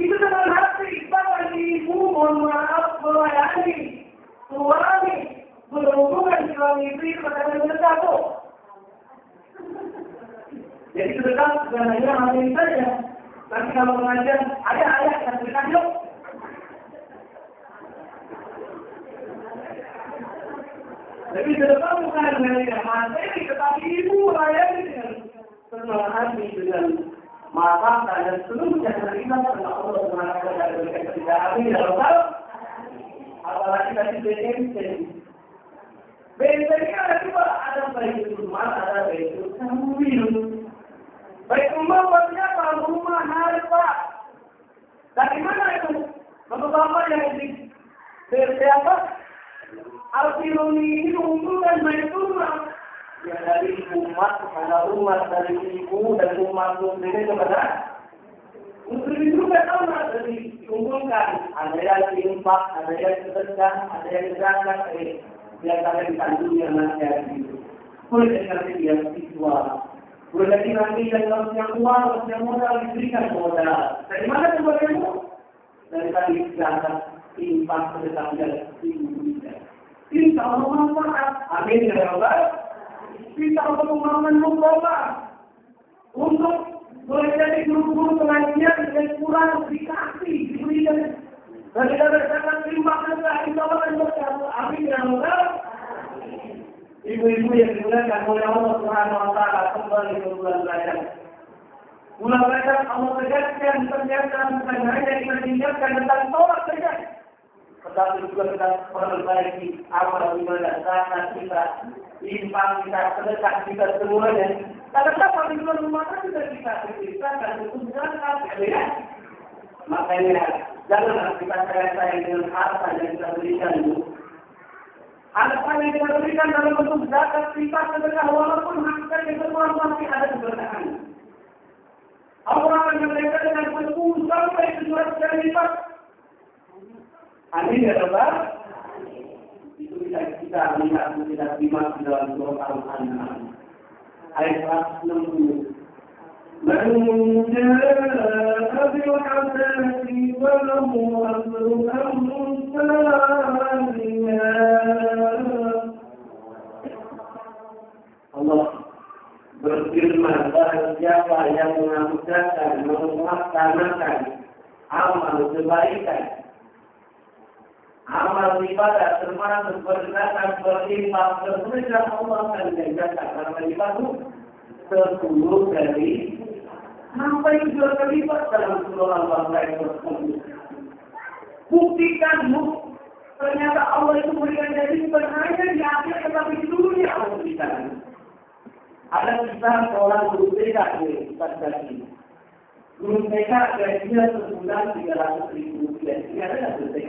Itu dengan hati bahwa ibu mohon maaf melayani suami berhubungan suami istri pada bersatu. Jadi sedekah bukan hanya materi saja. Tapi kalau mengajar, ayah dan sedekah yuk. Jadi sedekah bukan hanya materi, tetapi ibu melayani dengan senang hati, dengan mata dan seluruhnya terlibat dengan Allah Subhanahu wa Ta'ala berikan ketika dalam hal apalagi tadi BNC. BNC ini ada dua, ada baik rumah, ada baik tamu. Baik rumah buatnya apa? Rumah harta. Dari mana itu? Bapak-bapak yang di siapa? Al-Firuni ini mengumpulkan baik rumah. Ya dari umat kepada umat, dari ibu dan umat muslimin kepada muslimin juga sama. Jadi dikumpulkan. Ada yang infak, ada yang sedekah, ada yang zakat. Yang kalian ditandung yang nanti hari itu. Boleh nanti dia siswa. Boleh nanti yang uang, yang modal diberikan modal. Dari mana kembalianmu? Dari tadi zakat, infak, sedekah dan ibu. Insya Allah manfaat. Amin ya Allah. Kita untuk membangun muka untuk boleh jadi guru-guru pengajian yang kurang dikasih diberikan. Dan kita bersakat infak sedekah, insya Allah dan bersakat. Amin ya Allah. Ibu-ibu yang dimuliakan oleh Allah Subhanahu wa Ta'ala kembali ke bulan Rajab. Bulan Rajab Allah tegaskan ternyata bukan hanya kita diingatkan tentang tolak saja, tetapi juga kita perbaiki amal ibadah zakat kita, infak kita, sedekah kita semuanya. Kenapa di bulan Ramadan sudah kita ceritakan untuk zakat, ya? Makanya janganlah kita sayang-sayang dengan harta yang kita berikan itu. Harta yang kita berikan dalam bentuk zakat, infak, sedekah, walaupun hakikatnya semua masih ada keberkahan. Allah akan memberikan dengan betul sampai 700 kali lipat. Amin ya Allah. Itu bisa kita lihat tidak terima dalam surah Al-An'am ayat 160. Man jaa'a bil hasanati falahu ajru amsalihha. Allah berfirman, barang siapa yang mengamalkan, melaksanakan amal kebaikan, amal ibadah termasuk berzakat, berinfak, bersedekah, Allah akan menjaga karena itu 10 kali sampai 2 kali lipat dalam surah Al-Baqarah tersebut. Buktikan ternyata Allah itu memberikan janji bukan hanya di akhir tetapi di dunia Allah berikan. Ada kisah seorang guru TK di Ustaz Zaki. Guru TK gajinya sebulan 300.000 rupiah. Ini ada nggak guru TK?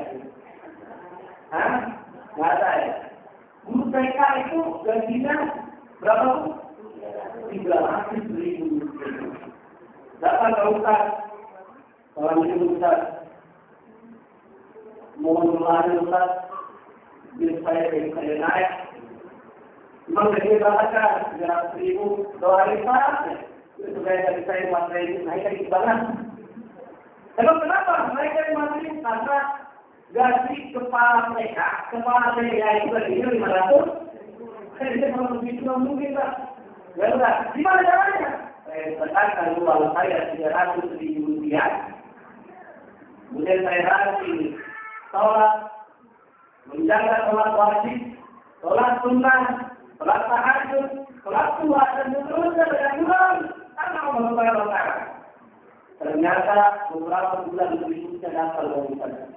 Hah? Nggak ada ya? Guru TK itu gajinya berapa? 300.000 rupiah. Datang ke Ustaz, orang itu Ustaz, mohon doanya Ustaz, biar saya naik. Memang saya berangkat 300.000 doa Ustaz, itu dari saya materi naikkan imbalan. Emang kenapa naikkan materi? Karena gaji kepala mereka itu gajinya 500. Saya kalau begitu mungkin Pak. Ya udah, gimana caranya? Saya katakan uang saya 300.000 rupiah. Kemudian saya rajin sholat, menjaga sholat wajib, sholat sunnah, sholat tahajud, sholat tua dan seterusnya dengan bulan karena Allah SWT. Ternyata beberapa bulan berikutnya dapat dari sana.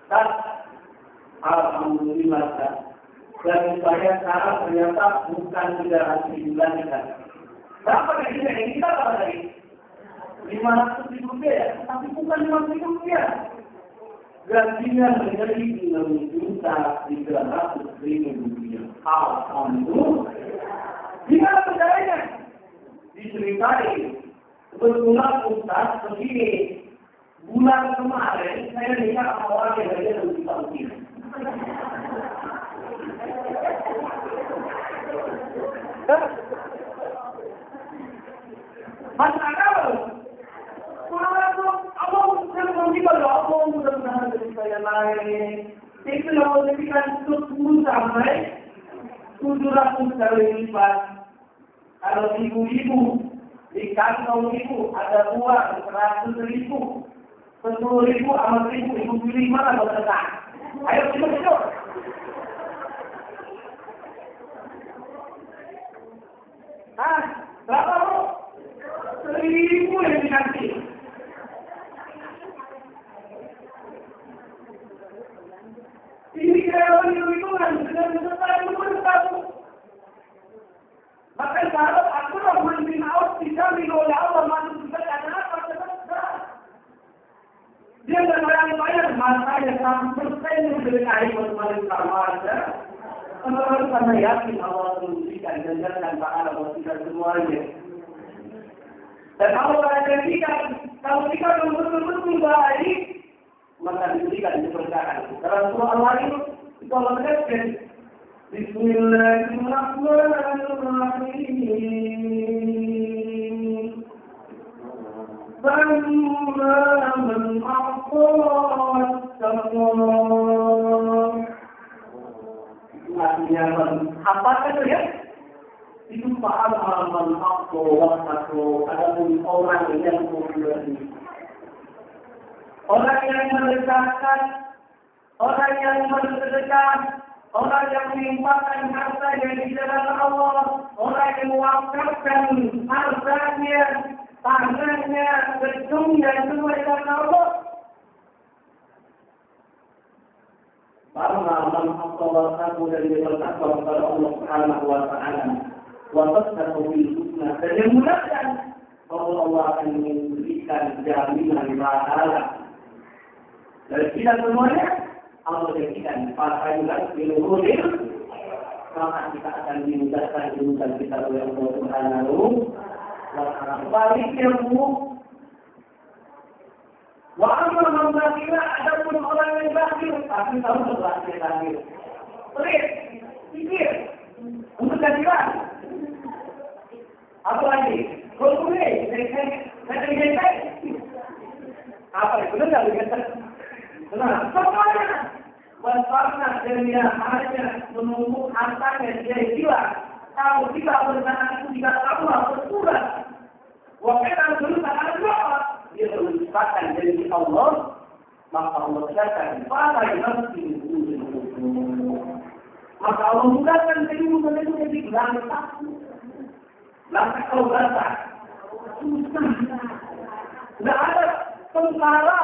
Dan alhamdulillah dan saya sekarang ternyata bukan 300.000 lagi kan. Berapa gajinya yang kita tahu tadi? 500.000 rupiah, tapi bukan 500.000 rupiah. Gajinya menjadi 6.300.000 rupiah. Alhamdulillah. Gimana percaranya? Diceritain. Kebetulan Ustaz begini. Bulan kemarin saya nikah sama orang yang gajinya 2 juta rupiah. Masyarakat, Allah sudah memberikan Allah mudah-mudahan dari saya lain. Itu yang memberikan 10 sampai 700 kali lipat. Kalau ibu-ibu di kantong ibu ada uang 100.000, 10.000, sama 1.000, ibu pilih mana kalau tenang. Ayo hidup. Berapa bu? 1.000 yang dikasih. Ini kira-kira hitung-hitungan, benar-benar itu bersatu. Maka sahabat Abdurrahman bin Auf dijamin oleh Allah masuk surga karena apa? Dia tidak bayar masanya 100% dari air bermain sama saja. Karena yakin Allah memberikan dan pahala buat kita semuanya. Dan Allah jadikan kalau kita betul-betul baik, maka diberikan keberkahan. Dalam surah Al-Lain itu Allah mengatakan Bismillahirrahmanirrahim. Fa'amma man a'ta wattaqa. Apa itu ya? Itu fa'amma man a'ta wattaqa. Adapun orang yang memberi, orang yang mendekatkan, orang yang bersedekah, orang yang menyimpangkan harta yang di jalan Allah, orang yang mewakafkan hartanya, tangannya, gedungnya semua di jalan Allah. Karena Allah Taala dari bertakwa kepada Allah Subhanahu wa taala. Wa tasdaqu bil husna. Dan yang mudahkan Allah akan memberikan jaminan pahala. Dari kita semuanya, Allah jadikan pahala diluhur, maka kita akan dimudahkan urusan kita oleh Allah Subhanahu wa taala. Baliknya Bu, wa amma man bakhila, adapun orang yang bakhil, tapi tahu berbakti bakhil. Pikir untuk kajian. Apa lagi? Kalau boleh, saya apa itu? Benar begitu? Benar. Semuanya wasparna dunia hanya menunggu hartanya dia hilang. Kalau tidak bersama itu tidak tahu berkurang. Waktu dulu sangat berapa? Dia berlupakan dari Allah, maka Allah katakan, "Fala yamti." Maka Allah mudahkan kehidupan itu jadi langkah. Langkah kalau berasa susah. Tidak ada tentara,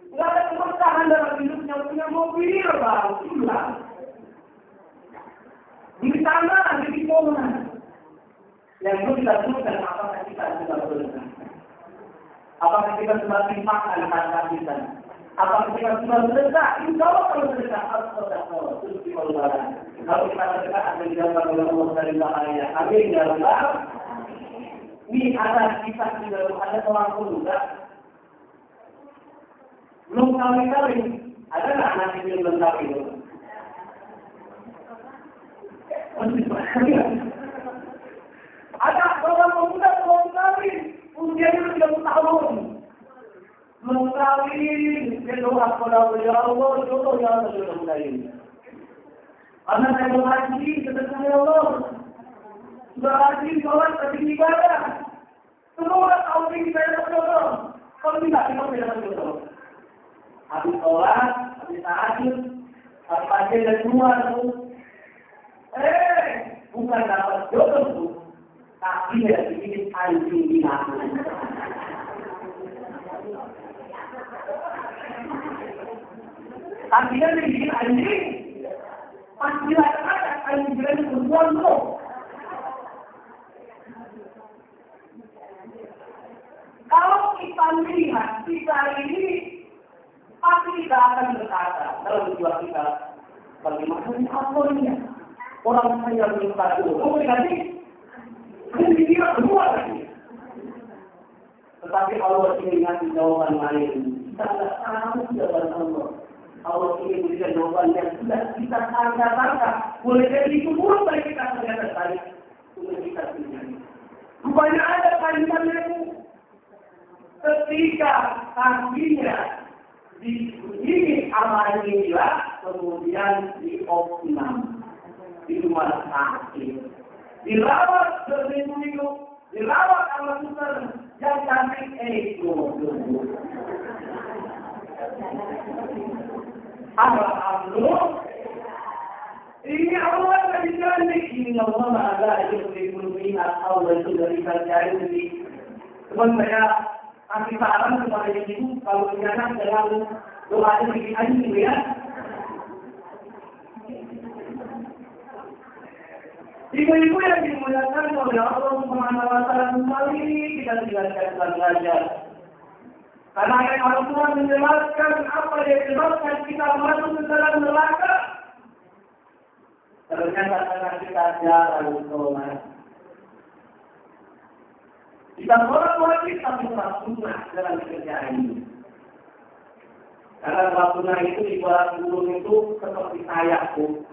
tidak ada keberkahan dalam hidupnya, punya mobil baru hilang. Di sana, di mana? Yang itu kita sebutkan apakah kita sudah berusaha? Apakah kita semakin makan harta kita? Apa kita sudah mendesak? Insya Allah kalau mendesak harus terus diperlukan. Kalau kita mendesak akan dijauhkan oleh Allah dari bahaya. Amin ya Allah. Ini ada kisah di dalam ada seorang pemuda belum kawin. Ada nggak anak ini belum kawin? Ada seorang pemuda belum kawin, usianya 30 tahun. Belum kawin, dia doa kepada Allah, ya Allah, jodoh ya Allah, jodoh lain. Karena saya belum haji, sedekah ya Allah. Sudah haji, sholat, tapi ibadah. Semoga tahun ini saya dapat jodoh. Kalau tidak, kita tidak dapat jodoh. Habis sholat, habis tahajud, habis pagi dan keluar tuh. Bukan dapat jodoh tuh, tapi dia bikin anjing binatang. Artinya bikin anjing, pasti ada anjing berani perempuan tuh. Kalau kita lihat kita ini pasti kita akan berkata dalam jiwa kita bagaimana ini asalnya orang saya belum tahu. Kamu dikasih ini dia kedua lagi. Tetapi Allah ingin ngasih jawaban lain. Kita tidak tahu jawaban Allah. Allah ingin berikan jawaban yang sudah kita sangka-sangka. Boleh jadi itu buruk bagi kita ternyata tadi. Sudah kita sendiri. Rupanya ada kalimatnya itu. Ketika kakinya diikuti amalan inilah, kemudian dioptimal di rumah sakit, dirawat berminggu-minggu, dirawat sama suster yang cantik ego. Alhamdulillah, ini Allah yang cantik. Ini Allah ada yang berikut Allah itu dari kerjaan ini. Teman saya kasih saran kepada ibu kalau ternyata dalam doa ini gitu ya. Ibu-ibu yang dimuliakan oleh Allah Subhanahu wa Ta'ala, kembali kita dijelaskan belajar. Karena ayat Al-Quran menjelaskan apa yang menyebabkan kita masuk ke dalam neraka. Ternyata karena kita jarang sholat. Kita sholat wajib tapi sholat sunnah dalam kerjaan ini. Karena sholat sunnah itu ibarat burung itu seperti sayapku.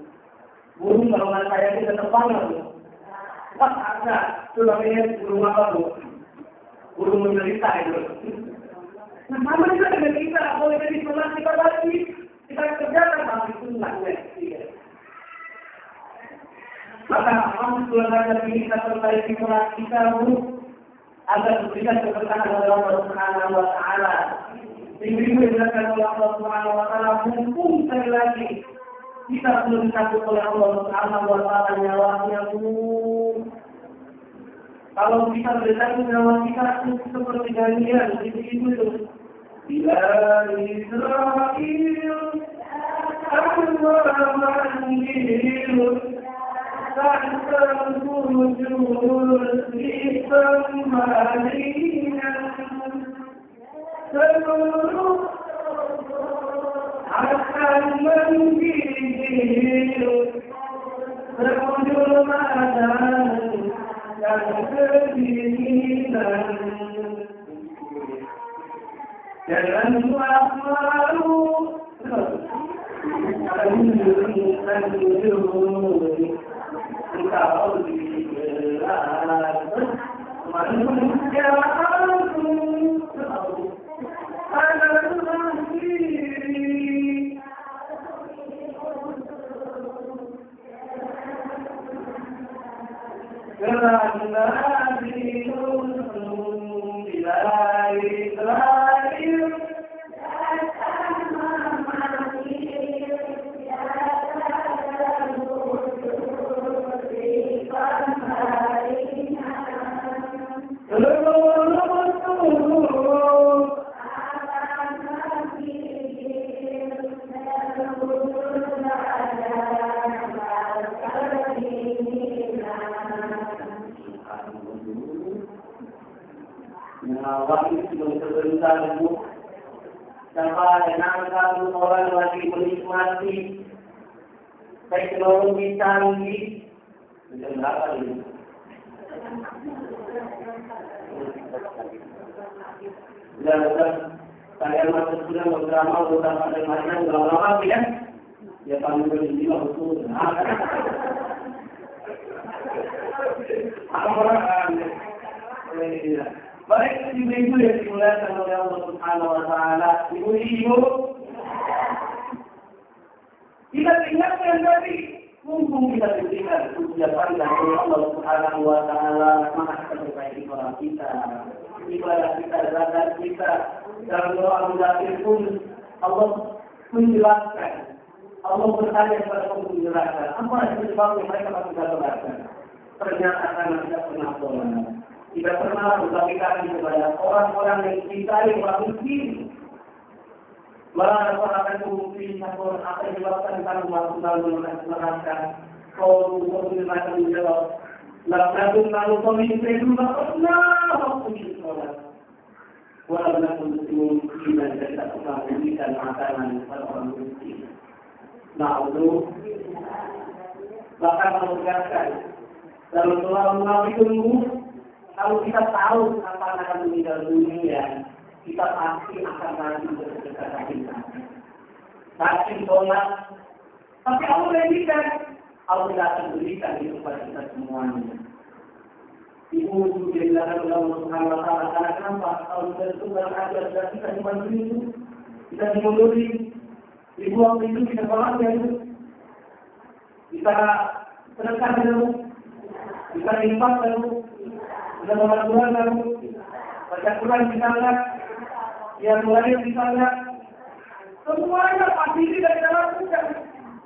Burung kalau saya itu terbang tuh. Pas ada, itu namanya burung apa tuh? Burung menderita itu. Nah, sama juga dengan kita, kalau jadi sholat kita lagi, kita kerjakan tapi sunnah ya. Maka alhamdulillah dari kita perbaiki sholat kita agar diberikan keberkahan oleh Allah Subhanahu wa Ta'ala. Ibu-ibu yang dilakukan oleh Allah Subhanahu wa Ta'ala, mumpung sekali lagi kita belum disambut oleh Allah Subhanahu wa Ta'ala nyawanya pun. Kalau kita berdasarkan nyawa kita seperti gantian itu. Bila Israel Allah manggil dan terwujud di kembalinya seluruh akan menggigil berkunjung badan dan kedinginan. Jangan buat malu, engkau digelar manusia aku adalah diri. Kerana diuntung bila Israel waktu itu sebelum sebentar Sampai nangkap orang lagi menikmati teknologi canggih. Bisa berapa ini? Sudah, saya masuk sudah beberapa ada macam berapa ya? Ya kami berhenti waktu. Baik ibu-ibu yang dimuliakan oleh Allah Subhanahu Wa Taala, ibu-ibu, kita ingatkan tadi, mumpung kita diberikan ujian panjang oleh Allah Subhanahu Wa Taala, maka kita perbaiki pola kita, ibadah kita, zakat kita, dalam doa mudahir pun Allah menjelaskan. Allah bertanya kepada penjelasan, apa yang menyebabkan mereka masih berdoa? Ternyata karena tidak pernah sholat, tidak pernah berbagi kasih kepada orang-orang yang dicintai orang miskin. Malah akan mungkin satu apa yang dilakukan karena masuk dalam neraka. Kau menggunakan menjawab, lalu pemimpin dulu pernah waktu sholat. Walaupun mungkin dan tidak pernah memberikan makanan kepada orang miskin. Nah, untuk bahkan menegaskan dalam doa mengawikunmu, kalau kita tahu kapan akan meninggal dunia, kita pasti akan mati berdekatan kita. Tapi sholat, tapi Allah berikan, Allah tidak akan berikan itu kepada kita semuanya. Ibu dijelaskan oleh Allah Subhanahu Wa Taala karena kenapa? Kalau kita itu berajar dan kita dibantu itu, kita dimunduri. Ibu waktu itu bisa sholat ya itu, bisa sedekah dulu, bisa infak dulu, bisa sholat Quran dulu, baca Quran bisa enggak, ya mulai bisa enggak, semuanya pasti tidak kita lakukan.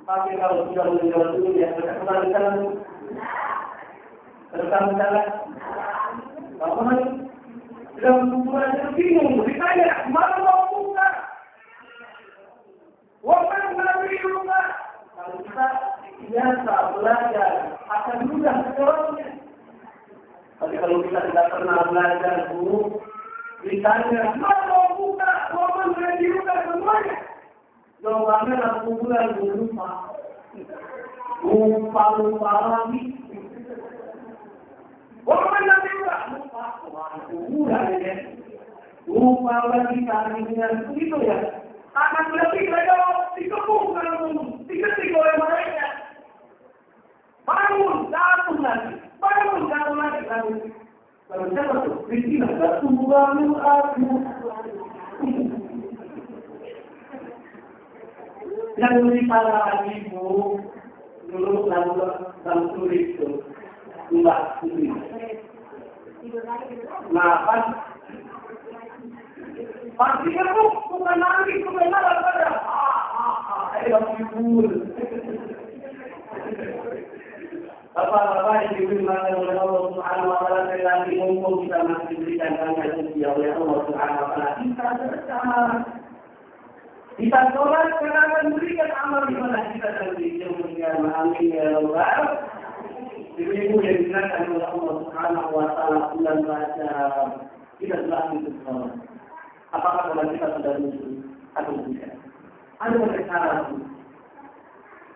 Tapi kalau sudah meninggal dulu ya baca Quran bisa dulu, sedekah bisa enggak, apa lagi? Sudah mengumpulkan bingung, ditanya mana mau buka? Walaupun Nabi juga, kalau kita biasa belajar, akan mudah sekolahnya. Tapi kalau kita tidak pernah belajar, guru, ditanya, mana mau buka? Walaupun Nabi juga semuanya. Jawabannya langsung bulan, lupa lagi. Walaupun Nabi juga, bulan ya. Lupa lagi, karena dengan begitu ya. Akan lebih jauh dikepung diketik oleh mereka. Bangun, jatuh lagi. Kalau siapa tuh? Kristina, jatuh bangun aku. Yang lebih parah ibu, dulu dalam tulis itu, Mbak Kristina. Nah, pasti kamu bukan nangis, bukan marah pada. Ayo hibur. Bapak-bapak yang dimuliakan oleh Allah Subhanahu Wa Taala, sekali lagi mumpung kita masih diberikan banyak ujian oleh Allah Subhanahu Wa Taala, kita bersama. Kita sholat karena akan memberikan amal di mana kita nanti. Amin ya Allah. Ibu yang dimuliakan oleh Allah Subhanahu Wa Taala, bulan Rajab kita telah untuk sholat. Apakah kalau kita sudah musuh atau tidak? Ada banyak cara.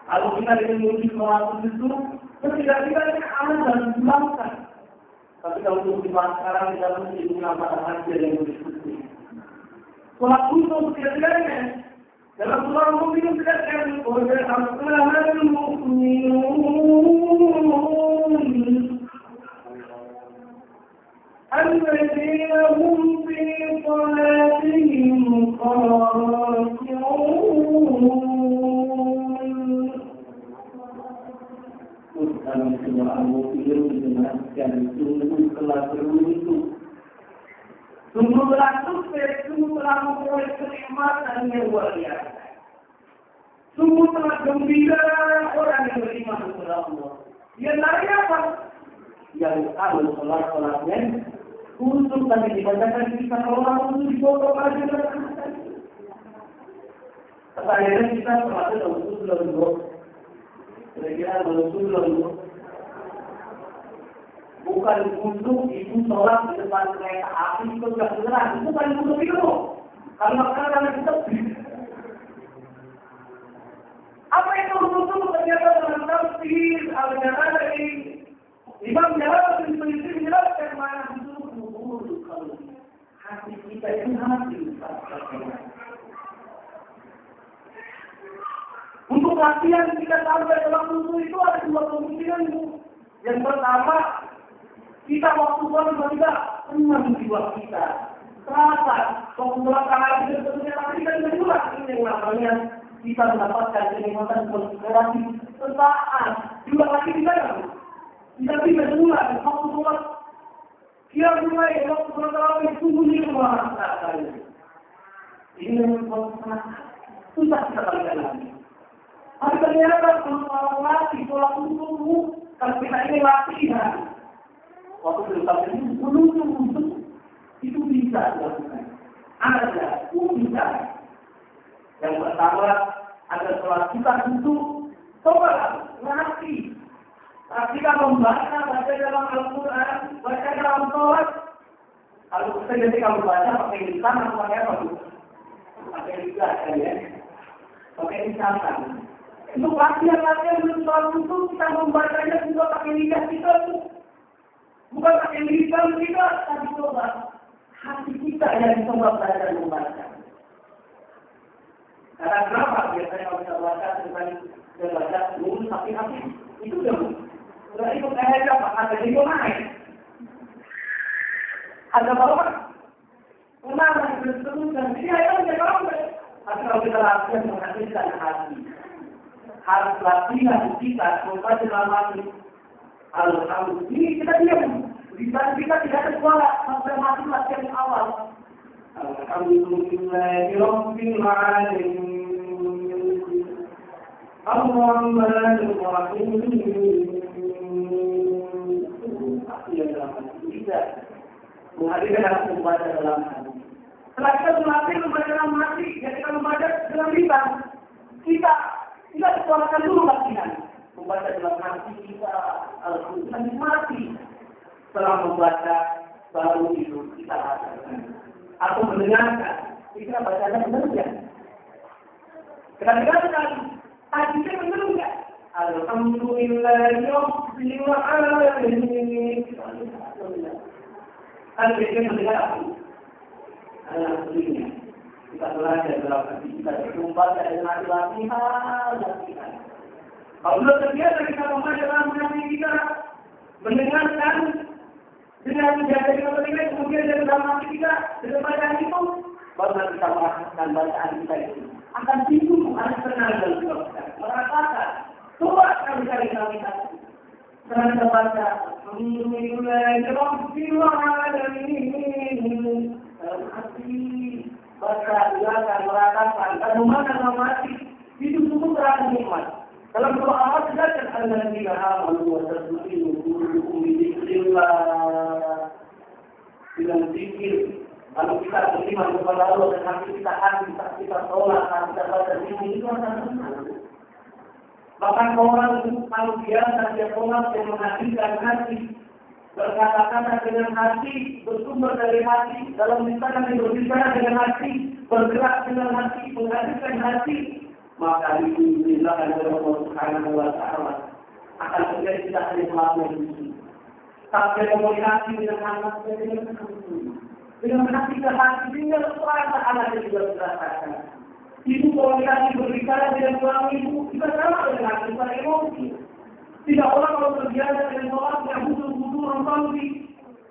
Kalau kita dengan musuh sholat itu, tidak-tidak aman dan dipulangkan. Tapi kalau untuk dibahas sekarang, kita mesti mengapa hasil yang berdiskusi. Sholat musuh tidak-tidaknya. Dalam surah Al-Mu'minun tidak-tidaknya. Wajahkan mu'minun. الذين هم في صلاتهم خاشعون. Dalam sebuah al-Mu'minun menjelaskan sungguh telah beruntung, sungguh telah sukses, sungguh telah memperoleh kenikmatan yang luar biasa, sungguh telah gembira orang yang beriman kepada Allah. Yang lain apa? Yang tahu sholat-sholatnya untuk tadi dibacakan kita orang untuk dipotong aja berkata. Akhirnya kita sholatnya untuk lembut. Kira-kira untuk lembut. Bukan untuk ibu sholat di depan kereta api itu sudah jelas. Bukan untuk itu. Kalau sekarang kita itu hati. Untuk latihan kita sampai dalam tubuh itu ada dua kemungkinan, Bu. Yang pertama, kita waktu kita tenang jiwa kita. Terasa, waktu melakukan itu sebetulnya kita kedua ini yang namanya kita mendapatkan kenikmatan konsentrasi sesaat. Juga lagi kita tidak bisa semula waktu sholat. Dia mulai waktu sholat sungguh merasakan. Ini memang susah sekali lagi. Tapi ternyata kalau orang latih sholat subuh, kalau kita ini latihan, waktu sholat itu belum itu bisa dilakukan. Ada, bisa. Yang pertama, ada sholat kita duduk, coba latih. Ketika membaca dalam Al-Quran, baca dalam sholat, kalau kita ketika membaca pakai lisan atau pakai apa? Pakai lisan ya, pakai lisan. Untuk latihan-latihan sholat itu kita membacanya juga pakai lisan kita, bukan pakai lisan kita, tapi coba hati kita yang coba belajar membaca. Karena kenapa biasanya kalau kita baca lurus hati-hati itu sudah ikut aja Pak, ada juga naik. Ada bawah. Kenapa terus-terusan? Ini ayo kalau kita latihan menghasilkan hati. Harus latihan kita membaca dalam hati. Alhamdulillah. Ini kita diam. Bisa kita tidak ada suara sampai mati latihan awal. Alhamdulillahirabbil alamin. Ar-Rahmanir Rahim. Bisa menghadirkan dalam membaca dalam hati. Setelah kita melatih membaca dalam hati, jadi kita membaca dalam lisan, kita suarakan dulu latihan. Membaca dalam hati kita, Al-Quran mati. Setelah membaca, baru itu kita rasakan. Atau mendengarkan, kita bacanya benar ya. Kita dengarkan, hatinya benar ya. Alhamdulillahirabbil alamin. Kan kita mendengar apa? Alhamdulillah. Kita belajar dalam hati kita membaca dengan latihan. Kalau belum terbiasa kita membaca dalam hati kita, mendengarkan dengan menjaga kemudian dalam hati kita dengan bacaan itu, baru kita merasakan bacaan kita itu akan timbul ada kenal dan juga merasakan. Coba kali-kali kita setelah kita baca Alhamdulillahirabbil alamin, hati baca dengarkan merasakan dan memandang hati itu semua terasa nikmat. Dalam doa Allah jelaskan alladzina amanu wa tatma'innu qulubuhum bi dzikrillah. Dengan zikir, kalau kita beriman kepada Allah dan hati kita sholat, kita baca zikir itu akan tenang. Bahkan orang kalau biasa dia sholat yang menghadirkan hati, berkata-kata dengan hati, bersumber dari hati, dalam lisan yang berbicara dengan hati, bergerak dengan hati, menghadirkan hati, maka itu dilakukan oleh Allah Subhanahu wa Ta'ala akan terjadi tidak hanya melakukan itu, tapi komunikasi dengan anak dengan hati ke hati, sehingga suara anak juga dirasakan. Ibu komunikasi berbicara dengan suami ibu, kita sama dengan hati, bukan emosi. Tidak orang kalau terbiasa dengan sholat yang butuh nonton,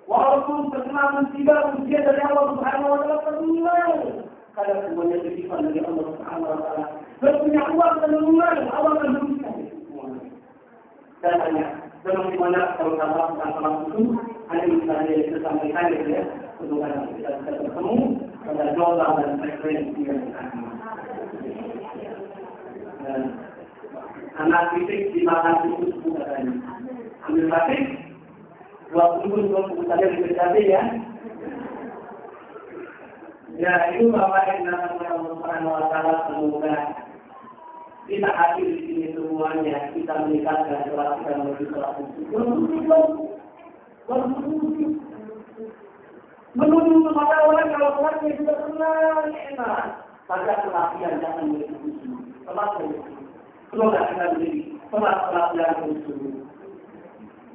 walaupun terkena musibah ujian dari Allah Subhanahu wa Ta'ala tenang. Kadang semuanya bersifat dari Allah Subhanahu wa Ta'ala. Dan punya uang dan menunggu, Allah akan berikan semuanya. Dan hanya dalam dimana kalau kita melakukan salat itu, hanya misalnya yang disampaikan ya, semoga kita bisa bertemu pada doa dan frekuensi yang sama. Anak titik dimakan itu katanya. Ambil batik, 20 saja dikerjakan ya. Ya, itu Bapak yang namanya Allah Subhanahu wa Ta'ala, semoga kita hadir di sini semuanya, kita meningkatkan sholat kita menuju sholat itu. Menuju kepada orang kalau sholatnya juga tenang, enak. Pada pelatihan jangan bereksekusi. Semoga kita menjadi sholat yang khusus.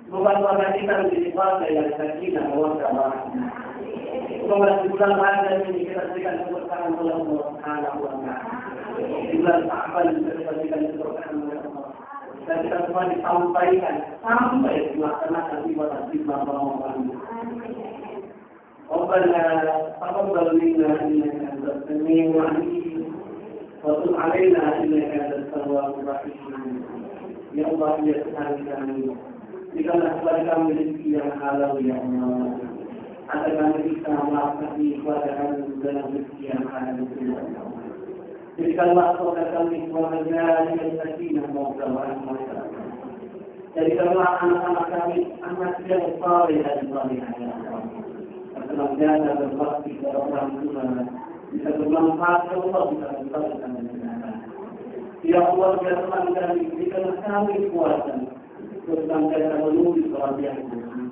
Semoga kita menjadi warga yang sakinah wa rahmah. Semoga di bulan Ramadan ini kita berikan keberkahan oleh Allah Subhanahu wa Ta'ala. Di bulan Sya'ban kita berikan keberkahan oleh Allah. Dan kita semua disampaikan sampai dilaksanakan ibadah Ramadan. ربنا تقبل منا انك انت السميع العليم وتب علينا انك انت التواب الرحيم يا الله يا سبحانك امين berikanlah kepada kami rezeki yang halal ya Allah. Agar kami bisa melakukan ibadah dengan rezeki yang halal ya Allah. Berikanlah kepada kami keluarga yang sakinah mawaddah warahmah. Jadikanlah anak-anak kami anak yang saleh dan salihah ya Allah. Senantiasa berbakti kepada orang tua, bisa bermanfaat kepada Allah, bisa bermanfaat kepada ya Allah, ya Tuhan kami, berikanlah kami kekuatan untuk senantiasa menuju kebahagiaan ini.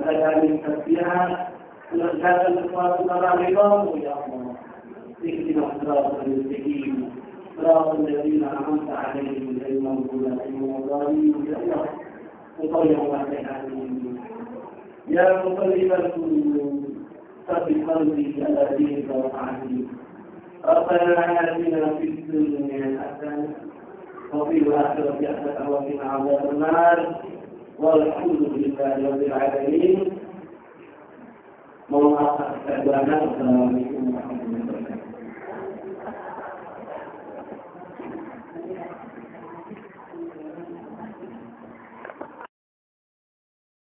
Agar kami setia mengerjakan sesuatu karena ridha-Mu ya Allah. Ihdina siratal mustaqim, siratal ladzina an'amta 'alaihim ghairil maghdubi 'alaihim waladdallin. Ya Allah, Engkau yang menguasai ini. Ya muqallibal qulub, tsabbit qalbi ala dinika wa ta'atik. Rabbana atina fid dunya hasanah wa fil akhirati hasanah wa qina adzaban nar. Walhamdulillahi rabbil alamin. Mohon maaf atas kekurangan. Assalamualaikum warahmatullahi wabarakatuh.